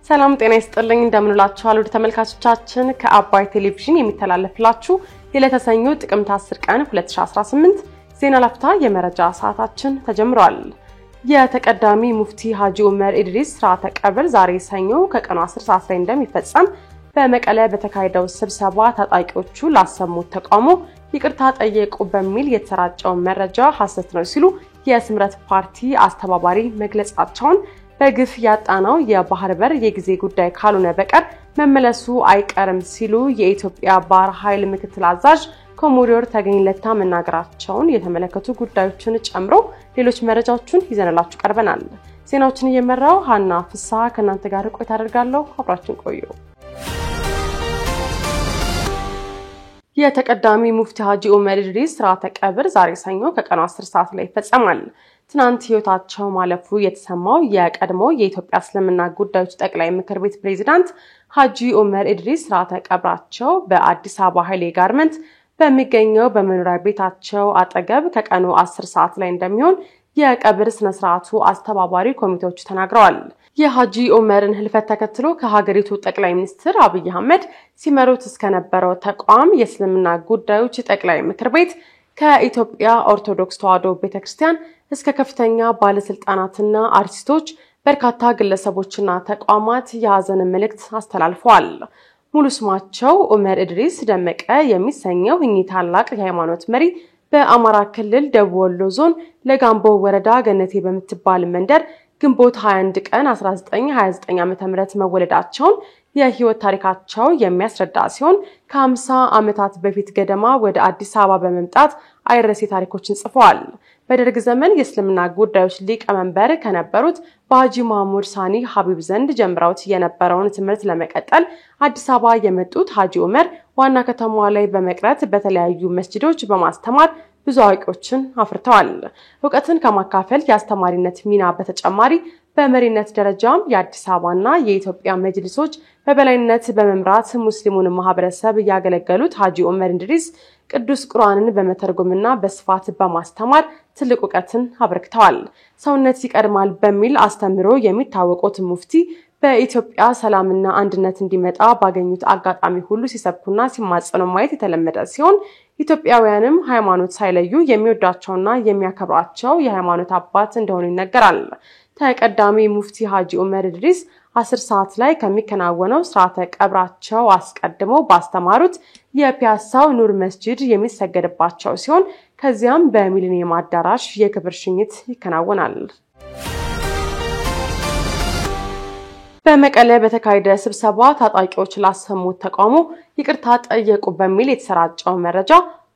ሰላም ጤና ይስጥልኝ እንደምንላችኋል ወደ ተመልካቾቻችን ከአባይ ቴሌቪዥን የሚተላለፍላችሁ የለተሰኙ ጥቅምት 10 ቀን 2018 ዜና ላፍታ የመረጃ ሰዓታችን ተጀምሯል። የተቀዳሚ ሙፍቲ ሐጂ ዑመር ኢድሪስ ሥርዓተ ቀብር ዛሬ ሰኞ ከቀኑ 10 ሰዓት ላይ እንደሚፈጸም በመቀለ በተካሄደው ስብሰባ ታጣቂዎቹ ላሰሙት ተቃውሞ ይቅርታ ጠየቁ በሚል የተሰራጨው መረጃ ሐሰት ነው ሲሉ የስምረት ፓርቲ አስተባባሪ መግለጻቸውን በግፍ ያጣናው የባህር በር የጊዜ ጉዳይ ካልሆነ በቀር መመለሱ አይቀርም ሲሉ የኢትዮጵያ ባህር ኃይል ምክትል አዛዥ ኮሞዶር ተገኝ ለታ መናገራቸውን የተመለከቱ ጉዳዮችን ጨምሮ ሌሎች መረጃዎችን ይዘንላችሁ ቀርበናል። ዜናዎችን እየመራው ሀና ፍስሐ ከናንተ ጋር ቆይታ አደርጋለሁ። አብራችሁን ቆዩ። የተቀዳሚ ሙፍቲ ሐጂ ዑመር ኢድሪስ ሥርዓተ ቀብር ዛሬ ሰኞ ከቀኑ 10 ሰዓት ላይ ይፈጸማል። ትናንት ህይወታቸው ማለፉ የተሰማው የቀድሞ የኢትዮጵያ እስልምና ጉዳዮች ጠቅላይ ምክር ቤት ፕሬዝዳንት ሐጂ ዑመር ኢድሪስ ሥርዓተ ቀብራቸው በአዲስ አበባ ኃይሌ ጋርመንት በሚገኘው በመኖሪያ ቤታቸው አጠገብ ከቀኑ 10 ሰዓት ላይ እንደሚሆን የቀብር ስነ ስርዓቱ አስተባባሪ ኮሚቴዎች ተናግረዋል። የሐጂ ዑመርን ህልፈት ተከትሎ ከሀገሪቱ ጠቅላይ ሚኒስትር አብይ አህመድ ሲመሩት እስከነበረው ተቋም የእስልምና ጉዳዮች ጠቅላይ ምክር ቤት ከኢትዮጵያ ኦርቶዶክስ ተዋሕዶ ቤተክርስቲያን እስከ ከፍተኛ ባለስልጣናትና አርቲስቶች በርካታ ግለሰቦችና ተቋማት የሐዘን መልእክት አስተላልፈዋል። ሙሉ ስማቸው ዑመር ኢድሪስ ደመቀ የሚሰኘው እኚህ ታላቅ የሃይማኖት መሪ በአማራ ክልል ደቡብ ወሎ ዞን ለጋምቦ ወረዳ ገነቴ በምትባል መንደር ግንቦት 21 ቀን 1929 ዓ.ም መወለዳቸውን የህይወት ታሪካቸው የሚያስረዳ ሲሆን ከ50 ዓመታት በፊት ገደማ ወደ አዲስ አበባ በመምጣት አይረሴ ታሪኮችን ጽፈዋል። በደርግ ዘመን የእስልምና ጉዳዮች ሊቀመንበር ከነበሩት በሐጂ መሐመድ ሳኒ ሐቢብ ዘንድ ጀምረውት የነበረውን ትምህርት ለመቀጠል አዲስ አበባ የመጡት ሐጂ ዑመር ዋና ከተማዋ ላይ በመቅረት በተለያዩ መስጂዶች በማስተማር ብዙ አዋቂዎችን አፍርተዋል። ዕውቀትን ከማካፈል የአስተማሪነት ሚና በተጨማሪ በመሪነት ደረጃም የአዲስ አበባና የኢትዮጵያ መጅሊሶች በበላይነት በመምራት ሙስሊሙን ማህበረሰብ ያገለገሉት ሐጂ ዑመር ኢድሪስ ቅዱስ ቁርአንን በመተርጎምና በስፋት በማስተማር ትልቅ ዕውቀትን አበርክተዋል። ሰውነት ይቀድማል በሚል አስተምሮ የሚታወቁት ሙፍቲ በኢትዮጵያ ሰላምና አንድነት እንዲመጣ ባገኙት አጋጣሚ ሁሉ ሲሰብኩና ሲማጸኑ ማየት የተለመደ ሲሆን ኢትዮጵያውያንም ሃይማኖት ሳይለዩ የሚወዳቸውና የሚያከብራቸው የሃይማኖት አባት እንደሆኑ ይነገራል። ተቀዳሚ ሙፍቲ ሐጂ ዑመር ኢድሪስ 10 ሰዓት ላይ ከሚከናወነው ሥርዓተ ቀብራቸው አስቀድሞ ባስተማሩት የፒያሳው ኑር መስጂድ የሚሰገድባቸው ሲሆን ከዚያም በሚሊኒየም አዳራሽ የክብር ሽኝት ይከናወናል። በመቀለ በተካሄደ ስብሰባ ታጣቂዎች ላሰሙት ተቃውሞ ይቅርታ ጠየቁ በሚል የተሰራጨው መረጃ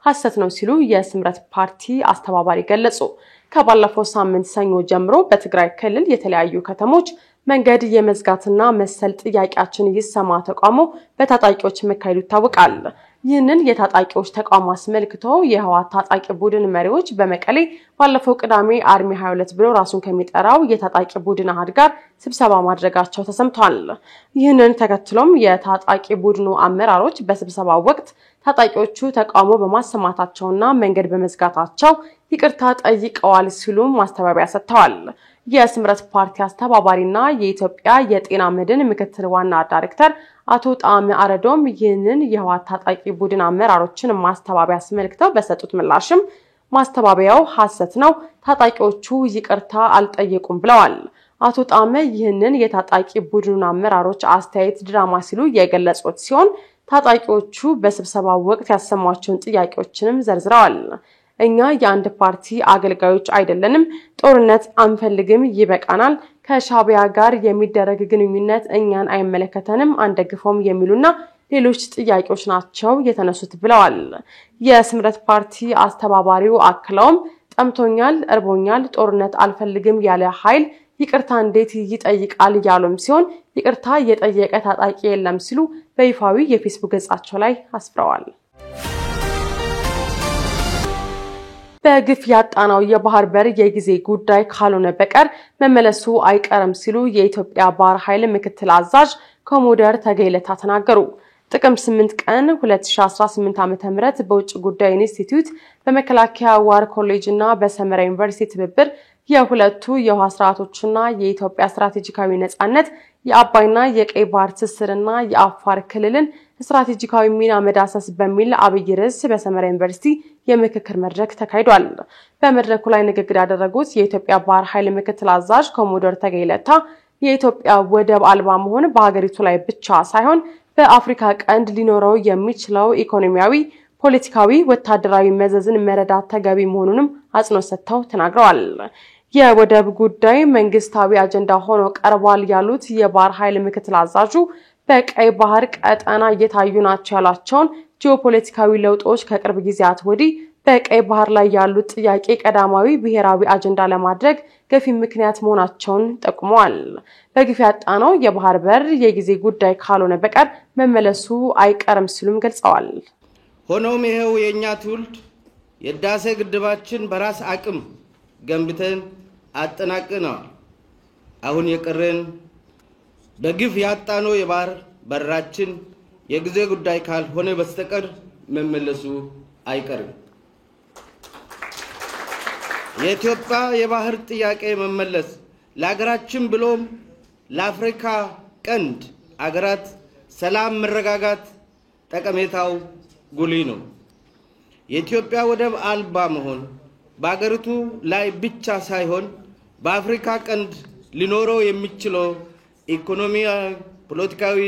ሐሰት ነው ሲሉ የስምረት ፓርቲ አስተባባሪ ገለጹ። ከባለፈው ሳምንት ሰኞ ጀምሮ በትግራይ ክልል የተለያዩ ከተሞች መንገድ የመዝጋትና መሰል ጥያቄያችን ይሰማ ተቃውሞ በታጣቂዎች መካሄዱ ይታወቃል። ይህንን የታጣቂዎች ተቃውሞ አስመልክቶ የህወሓት ታጣቂ ቡድን መሪዎች በመቀሌ ባለፈው ቅዳሜ አርሚ 22 ብሎ ራሱን ከሚጠራው የታጣቂ ቡድን አሃድ ጋር ስብሰባ ማድረጋቸው ተሰምቷል። ይህንን ተከትሎም የታጣቂ ቡድኑ አመራሮች በስብሰባው ወቅት ታጣቂዎቹ ተቃውሞ በማሰማታቸውና መንገድ በመዝጋታቸው ይቅርታ ጠይቀዋል ሲሉ ማስተባበያ ሰጥተዋል። የስምረት ፓርቲ አስተባባሪና የኢትዮጵያ የጤና መድን ምክትል ዋና ዳይሬክተር አቶ ጣዕመ አረዶም ይህንን የህወሓት ታጣቂ ቡድን አመራሮችን ማስተባበያ አስመልክተው በሰጡት ምላሽም ማስተባበያው ሐሰት ነው፣ ታጣቂዎቹ ይቅርታ አልጠየቁም ብለዋል። አቶ ጣዕመ ይህንን የታጣቂ ቡድኑን አመራሮች አስተያየት ድራማ ሲሉ የገለጹት ሲሆን ታጣቂዎቹ በስብሰባው ወቅት ያሰሟቸውን ጥያቄዎችንም ዘርዝረዋል። እኛ የአንድ ፓርቲ አገልጋዮች አይደለንም፣ ጦርነት አንፈልግም፣ ይበቃናል፣ ከሻዕቢያ ጋር የሚደረግ ግንኙነት እኛን አይመለከተንም፣ አንደግፈውም የሚሉና ሌሎች ጥያቄዎች ናቸው የተነሱት ብለዋል። የስምረት ፓርቲ አስተባባሪው አክለውም ጠምቶኛል፣ እርቦኛል፣ ጦርነት አልፈልግም ያለ ኃይል ይቅርታ እንዴት ይጠይቃል ያሉም ሲሆን ይቅርታ የጠየቀ ታጣቂ የለም ሲሉ በይፋዊ የፌስቡክ ገጻቸው ላይ አስፍረዋል። በግፍ ያጣናው የባህር በር የጊዜ ጉዳይ ካልሆነ በቀር መመለሱ አይቀርም ሲሉ የኢትዮጵያ ባህር ኃይል ምክትል አዛዥ ኮሞዶር ተገኝ ለታ ተናገሩ። ጥቅምት 8 ቀን 2018 ዓ.ም በውጭ ጉዳይ ኢንስቲትዩት በመከላከያ ዋር ኮሌጅና በሰመራ ዩኒቨርሲቲ ትብብር የሁለቱ የውሃ ስርዓቶችና የኢትዮጵያ ስትራቴጂካዊ ነጻነት የአባይና የቀይ ባህር ትስስርና የአፋር ክልልን ስትራቴጂካዊ ሚና መዳሰስ በሚል አብይ ርዕስ በሰመራ ዩኒቨርሲቲ የምክክር መድረክ ተካሂዷል። በመድረኩ ላይ ንግግር ያደረጉት የኢትዮጵያ ባህር ኃይል ምክትል አዛዥ ኮሞዶር ተገይለታ የኢትዮጵያ ወደብ አልባ መሆን በሀገሪቱ ላይ ብቻ ሳይሆን በአፍሪካ ቀንድ ሊኖረው የሚችለው ኢኮኖሚያዊ፣ ፖለቲካዊ፣ ወታደራዊ መዘዝን መረዳት ተገቢ መሆኑንም አጽንኦት ሰጥተው ተናግረዋል። የወደብ ጉዳይ መንግስታዊ አጀንዳ ሆኖ ቀርቧል ያሉት የባህር ኃይል ምክትል አዛዡ በቀይ ባህር ቀጠና እየታዩ ናቸው ያላቸውን ጂኦፖለቲካዊ ለውጦች ከቅርብ ጊዜያት ወዲህ በቀይ ባህር ላይ ያሉት ጥያቄ ቀዳማዊ ብሔራዊ አጀንዳ ለማድረግ ገፊ ምክንያት መሆናቸውን ጠቁመዋል። በግፍ ያጣነው የባህር በር የጊዜ ጉዳይ ካልሆነ በቀር መመለሱ አይቀርም ሲሉም ገልጸዋል። ሆኖም ይሄው የኛ ትውልድ የህዳሴ ግድባችን በራስ አቅም ገንብተን አጠናቅነናል። አሁን የቀረን በግፍ ያጣነው የባህር በራችን የጊዜ ጉዳይ ካልሆነ በስተቀር መመለሱ አይቀርም። የኢትዮጵያ የባህር ጥያቄ መመለስ ለሀገራችን ብሎም ለአፍሪካ ቀንድ አገራት ሰላም መረጋጋት ጠቀሜታው ጉልህ ነው። የኢትዮጵያ ወደብ አልባ መሆን በአገሪቱ ላይ ብቻ ሳይሆን በአፍሪካ ቀንድ ሊኖረው የሚችለው ኢኮኖሚያዊ፣ ፖለቲካዊ፣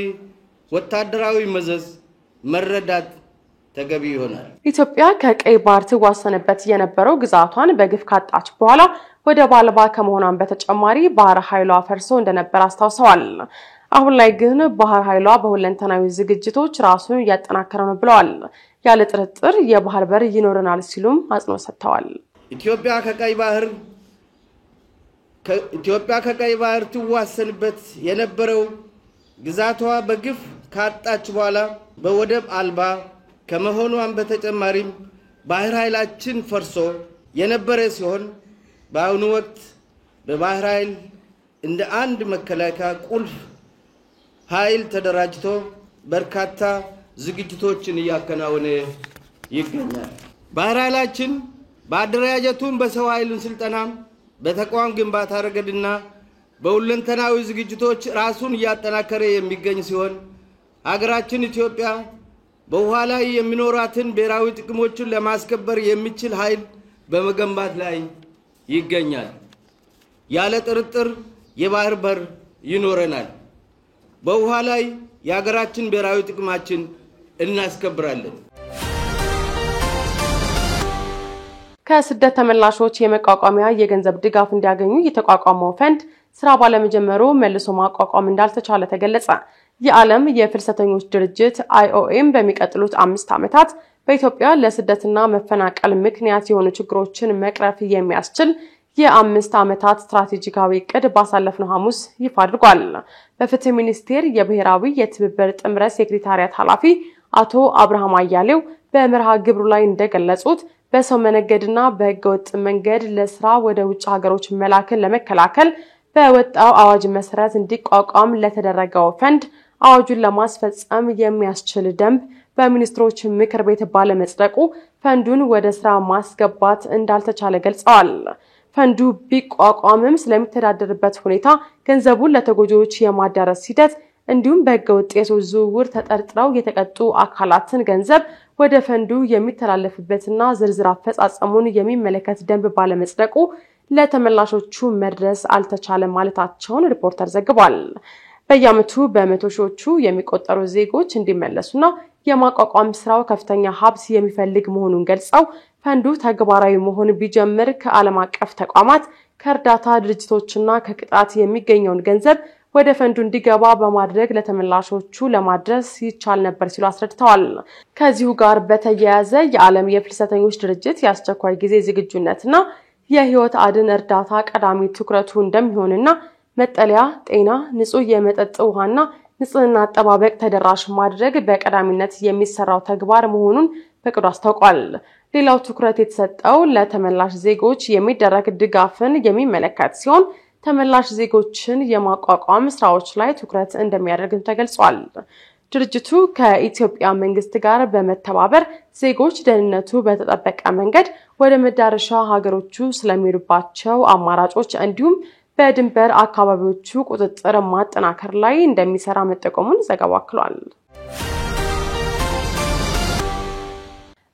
ወታደራዊ መዘዝ መረዳት ተገቢ ይሆናል። ኢትዮጵያ ከቀይ ባህር ትዋሰንበት የነበረው ግዛቷን በግፍ ካጣች በኋላ ወደብ አልባ ከመሆኗን በተጨማሪ ባህር ኃይሏ ፈርሶ እንደነበር አስታውሰዋል። አሁን ላይ ግን ባህር ኃይሏ በሁለንተናዊ ዝግጅቶች ራሱን እያጠናከረ ነው ብለዋል። ያለ ጥርጥር የባህር በር ይኖረናል ሲሉም አጽንኦት ሰጥተዋል። ኢትዮጵያ ከቀይ ባህር ትዋሰንበት የነበረው ግዛቷ በግፍ ካጣች በኋላ በወደብ አልባ ከመሆኗን በተጨማሪም ባህር ኃይላችን ፈርሶ የነበረ ሲሆን በአሁኑ ወቅት በባህር ኃይል እንደ አንድ መከላከያ ቁልፍ ኃይል ተደራጅቶ በርካታ ዝግጅቶችን እያከናወነ ይገኛል። ባህር ኃይላችን በአደረጃጀቱም በሰው ኃይል ስልጠናም በተቋም ግንባታ ረገድና በሁለንተናዊ ዝግጅቶች ራሱን እያጠናከረ የሚገኝ ሲሆን ሀገራችን ኢትዮጵያ በውሃ ላይ የሚኖራትን ብሔራዊ ጥቅሞችን ለማስከበር የሚችል ኃይል በመገንባት ላይ ይገኛል። ያለ ጥርጥር የባህር በር ይኖረናል። በውሃ ላይ የሀገራችን ብሔራዊ ጥቅማችን እናስከብራለን። ከስደት ተመላሾች የመቋቋሚያ የገንዘብ ድጋፍ እንዲያገኙ የተቋቋመው ፈንድ ስራ ባለመጀመሩ መልሶ ማቋቋም እንዳልተቻለ ተገለጸ። የዓለም የፍልሰተኞች ድርጅት IOM በሚቀጥሉት 5 ዓመታት በኢትዮጵያ ለስደትና መፈናቀል ምክንያት የሆኑ ችግሮችን መቅረፍ የሚያስችል የ5 ዓመታት ስትራቴጂካዊ ዕቅድ ባሳለፍነው ሐሙስ ይፋ አድርጓል። በፍትህ ሚኒስቴር የብሔራዊ የትብብር ጥምረት ሴክሬታሪያት ኃላፊ አቶ አብርሃም አያሌው በመርሃ ግብሩ ላይ እንደገለጹት በሰው መነገድና በህገወጥ መንገድ ለስራ ወደ ውጭ ሀገሮች መላክን ለመከላከል በወጣው አዋጅ መሰረት እንዲቋቋም ለተደረገው ፈንድ አዋጁን ለማስፈጸም የሚያስችል ደንብ በሚኒስትሮች ምክር ቤት ባለመጽደቁ ፈንዱን ወደ ስራ ማስገባት እንዳልተቻለ ገልጸዋል። ፈንዱ ቢቋቋምም ስለሚተዳደርበት ሁኔታ ገንዘቡን ለተጎጂዎች የማዳረስ ሂደት እንዲሁም በህገወጥ የሰዎች ዝውውር ተጠርጥረው የተቀጡ አካላትን ገንዘብ ወደ ፈንዱ የሚተላለፍበትና ዝርዝር አፈጻጸሙን የሚመለከት ደንብ ባለመጽደቁ ለተመላሾቹ መድረስ አልተቻለም ማለታቸውን ሪፖርተር ዘግቧል። በየዓመቱ በመቶ ሺዎቹ የሚቆጠሩ ዜጎች እንዲመለሱና የማቋቋም ስራው ከፍተኛ ሀብት የሚፈልግ መሆኑን ገልጸው ፈንዱ ተግባራዊ መሆን ቢጀምር ከዓለም አቀፍ ተቋማት ከእርዳታ ድርጅቶችና ከቅጣት የሚገኘውን ገንዘብ ወደ ፈንዱ እንዲገባ በማድረግ ለተመላሾቹ ለማድረስ ይቻል ነበር ሲሉ አስረድተዋል። ከዚሁ ጋር በተያያዘ የዓለም የፍልሰተኞች ድርጅት የአስቸኳይ ጊዜ ዝግጁነትና የህይወት አድን እርዳታ ቀዳሚ ትኩረቱ እንደሚሆንና መጠለያ፣ ጤና፣ ንጹህ የመጠጥ ውሃና ንጽህና አጠባበቅ ተደራሽ ማድረግ በቀዳሚነት የሚሰራው ተግባር መሆኑን በቅዱ አስታውቋል። ሌላው ትኩረት የተሰጠው ለተመላሽ ዜጎች የሚደረግ ድጋፍን የሚመለከት ሲሆን ተመላሽ ዜጎችን የማቋቋም ስራዎች ላይ ትኩረት እንደሚያደርግም ተገልጿል። ድርጅቱ ከኢትዮጵያ መንግስት ጋር በመተባበር ዜጎች ደህንነቱ በተጠበቀ መንገድ ወደ መዳረሻ ሀገሮቹ ስለሚሄዱባቸው አማራጮች እንዲሁም በድንበር አካባቢዎቹ ቁጥጥር ማጠናከር ላይ እንደሚሰራ መጠቆሙን ዘገባው አክሏል።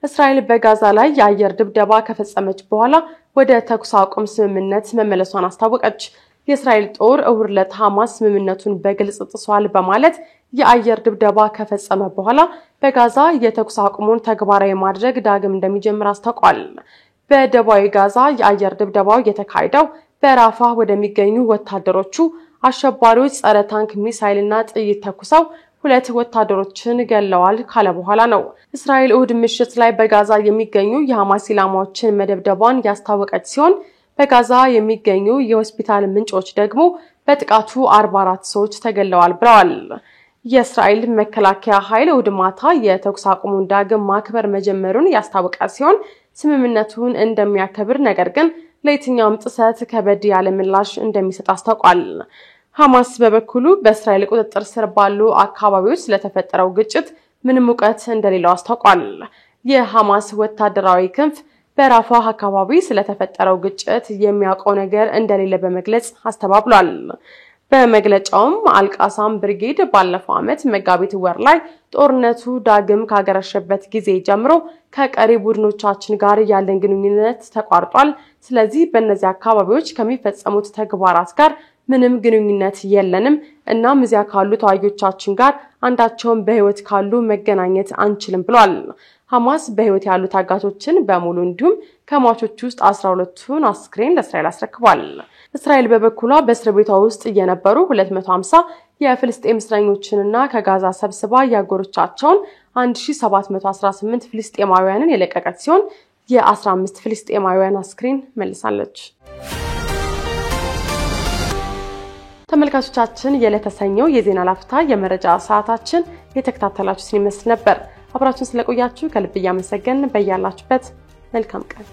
እስራኤል በጋዛ ላይ የአየር ድብደባ ከፈጸመች በኋላ ወደ ተኩስ አቁም ስምምነት መመለሷን አስታወቀች። የእስራኤል ጦር እሁድ ዕለት ሐማስ ስምምነቱን በግልጽ ጥሷል በማለት የአየር ድብደባ ከፈጸመ በኋላ በጋዛ የተኩስ አቁሙን ተግባራዊ ማድረግ ዳግም እንደሚጀምር አስታውቋል። በደቡባዊ ጋዛ የአየር ድብደባው የተካሄደው በራፋ ወደሚገኙ ወታደሮቹ አሸባሪዎች ጸረ ታንክ ሚሳኤልና ጥይት ተኩሰው 2 ወታደሮችን ገለዋል ካለ በኋላ ነው። እስራኤል እሁድ ምሽት ላይ በጋዛ የሚገኙ የሐማስ ኢላማዎችን መደብደቧን ያስታወቀች ሲሆን በጋዛ የሚገኙ የሆስፒታል ምንጮች ደግሞ በጥቃቱ 44 ሰዎች ተገለዋል ብለዋል። የእስራኤል መከላከያ ኃይል እሁድ ማታ የተኩስ አቁሙን ዳግም ማክበር መጀመሩን ያስታወቀ ሲሆን ስምምነቱን እንደሚያከብር ነገር ግን ለየትኛውም ጥሰት ከበድ ያለ ምላሽ እንደሚሰጥ አስታውቋል። ሐማስ በበኩሉ በእስራኤል ቁጥጥር ስር ባሉ አካባቢዎች ስለተፈጠረው ግጭት ምንም ዕውቀት እንደሌለው አስታውቋል። የሐማስ ወታደራዊ ክንፍ በራፋህ አካባቢ ስለተፈጠረው ግጭት የሚያውቀው ነገር እንደሌለ በመግለጽ አስተባብሏል። በመግለጫውም አልቃሳም ብርጌድ ባለፈው ዓመት መጋቢት ወር ላይ ጦርነቱ ዳግም ካገረሸበት ጊዜ ጀምሮ ከቀሪ ቡድኖቻችን ጋር ያለን ግንኙነት ተቋርጧል። ስለዚህ በእነዚህ አካባቢዎች ከሚፈጸሙት ተግባራት ጋር ምንም ግንኙነት የለንም እና እዚያ ካሉ ተዋጊዎቻችን ጋር አንዳቸውም በህይወት ካሉ መገናኘት አንችልም ብሏል። ሐማስ በህይወት ያሉ ታጋቾችን በሙሉ እንዲሁም ከሟቾቹ ውስጥ 12ቱን አስክሬን ለእስራኤል አስረክቧል። እስራኤል በበኩሏ በእስር ቤቷ ውስጥ የነበሩ 250 የፍልስጤም እስረኞችንና ከጋዛ ሰብስባ ያጎረቻቸውን 1718 ፍልስጤማውያንን የለቀቀች ሲሆን የ15 ፍልስጤማውያን አስክሬን መልሳለች። ተመልካቾቻችን የለተሰኘው የዜና ላፍታ የመረጃ ሰዓታችን የተከታተላችሁትን ይመስል ነበር። አብራችሁን ስለቆያችሁ ከልብ እያመሰገንን በያላችሁበት መልካም ቀን